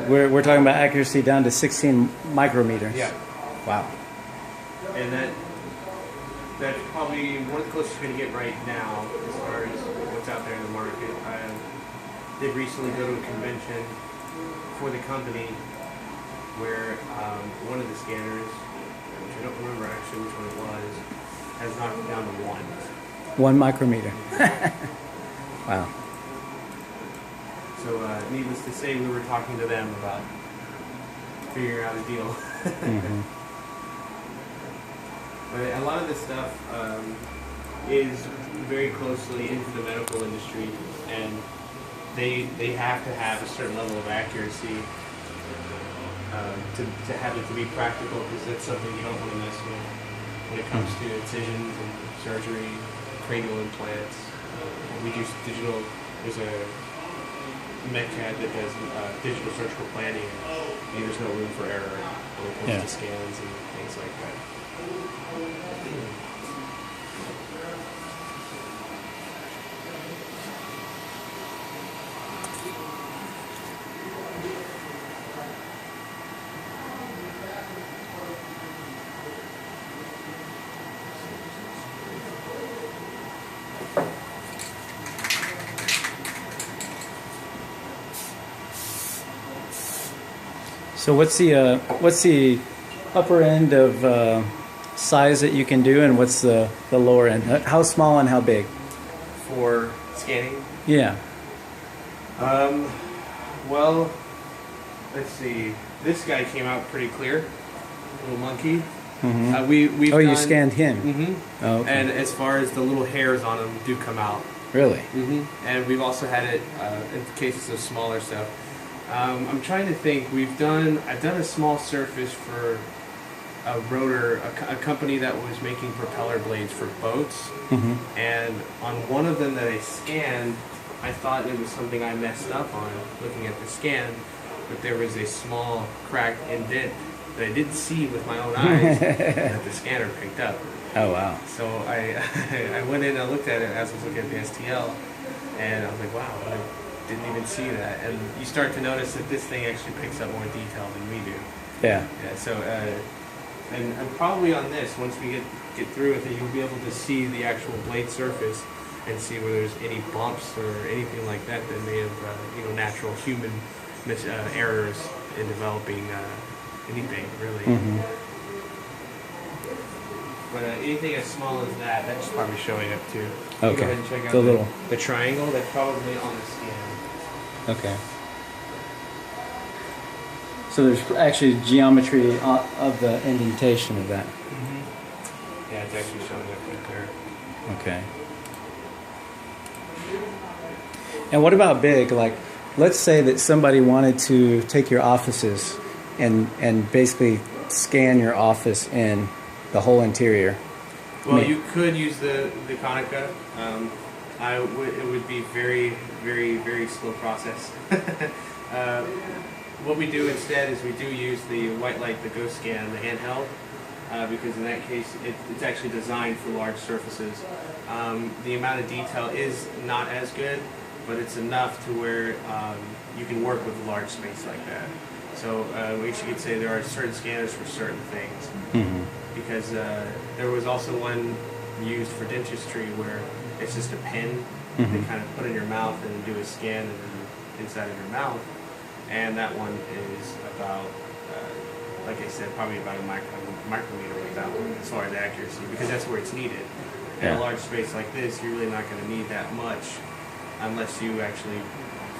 we're talking about accuracy down to 16 micrometers. Yeah. Wow. And that's probably one of the closest you're going to get right now as far as what's out there in the market. I did recently go to a convention for the company where one of the scanners, which I don't remember actually which one it was, has knocked it down to 1. 1 micrometer. Wow. So needless to say, we were talking to them about figuring out a deal. Mm-hmm. But a lot of this stuff is very closely into the medical industry, and they have to have a certain level of accuracy to have it to be practical, because that's something you don't want to mess with when it comes to incisions and surgery, cranial implants. We do digital. There's a MedCAD that does digital surgical planning, and there's no room for error when it comes to scans and things like that. So what's the upper end of size that you can do, and what's the lower end? How small and how big? For scanning? Yeah. Well, let's see. This guy came out pretty clear. Little monkey. Mm-hmm. We've you done, scanned him. Mm-hmm. Oh, okay. And as far as the little hairs on him do come out. Really? Mm-hmm. And we've also had it in cases of smaller stuff. I'm trying to think. I've done a small surface for a rotor, a company that was making propeller blades for boats. Mm-hmm. And on one of them that I scanned, I thought it was something I messed up on looking at the scan, but there was a small cracked indent that I didn't see with my own eyes that the scanner picked up. Oh, wow. So I went in and looked at it as I was looking at the STL, and I was like, wow, I didn't even see that. And you start to notice that this thing actually picks up more detail than we do. Yeah. Yeah. So, and probably on this, once we get through with it, you'll be able to see the actual blade surface and see where there's any bumps or anything like that that may have, natural human errors in developing anything, really. Mm-hmm. But anything as small as that's probably showing up too. Okay. Go ahead and check out little. the triangle. That's probably on the scan. Okay. So there's actually geometry of the indentation of that. Mm-hmm. Yeah, it's actually showing up right there. Okay. And what about big? Like, let's say that somebody wanted to take your offices and basically scan your office in the whole interior. Well, you could use the Konica. It would be very, very, very slow process. What we do instead is we do use the White Light, the Ghost Scan, the handheld, because in that case it's actually designed for large surfaces. The amount of detail is not as good, but it's enough to where you can work with a large space like that. So we actually could say there are certain scanners for certain things. Mm-hmm. Because there was also one used for dentistry where it's just a pen Mm-hmm. they kind of put in your mouth and do a scan and then inside of your mouth. And that one is about, like I said, probably about a micrometer with that one as far as accuracy, because that's where it's needed. In a large space like this, you're really not going to need that much unless you actually,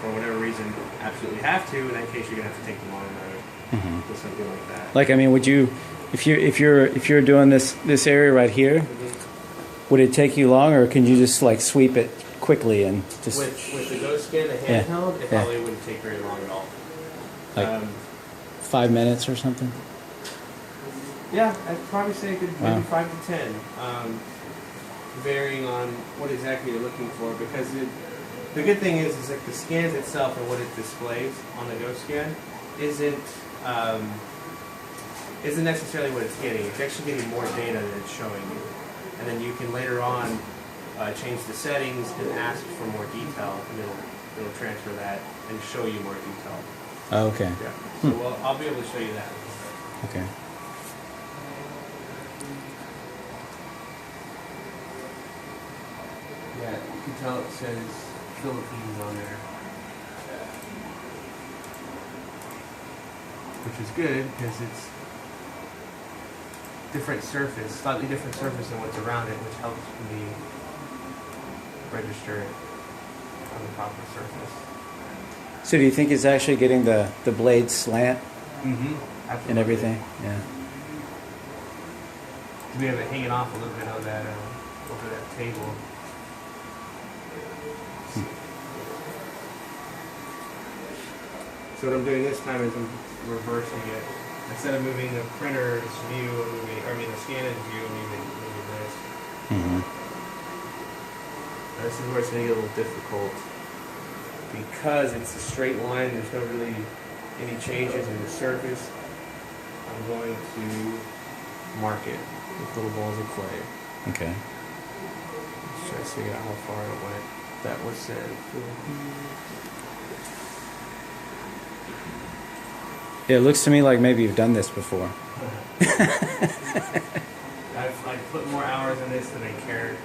for whatever reason, absolutely have to. In that case, you're going to have to take the long road with something like that. Like, I mean, would you, if you're doing this area right here, would it take you long, or can you just like sweep it quickly and just with the Ghost Scan, the handheld, it probably wouldn't take very long at all. Like 5 minutes or something? Yeah, I'd probably say it could maybe 5 to 10, varying on what exactly you're looking for. Because the good thing is like the scans itself and what it displays on the Ghost Scan isn't necessarily what it's getting. It's actually getting more data than it's showing you, and then you can later on change the settings and ask for more detail, and it'll transfer that and show you more detail. Oh, okay. Yeah. So well, I'll be able to show you that. Okay. Yeah, you can tell it says Philippines on there. Which is good because it's different surface, slightly different surface than what's around it, which helps me register it on the proper surface. So do you think it's actually getting the blade slant Absolutely. and everything? Yeah. We have it hanging off a little bit on that over that table. So what I'm doing this time is I'm reversing it. Instead of moving the printer's view, the scanner's view, I'm moving this. Mm-hmm. This is where it's going to get a little difficult because it's a straight line. There's no really any changes in the surface. I'm going to mark it with little balls of clay. Okay. Let's try to figure out how far it went. That was said. Yeah, it looks to me like maybe you've done this before. I've put more hours in this than I care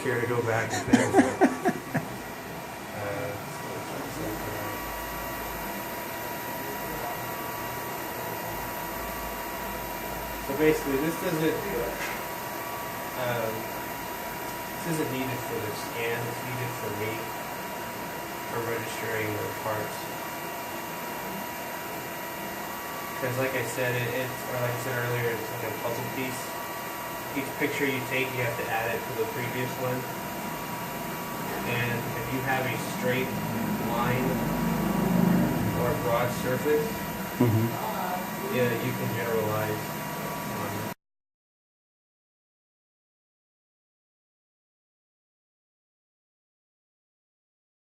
to go back and finish it. So basically, this isn't needed for the scan. It's needed for me for registering the parts. Because like I said, like I said earlier, it's like a puzzle piece. Each picture you take, you have to add it to the previous one. And if you have a straight line or a broad surface,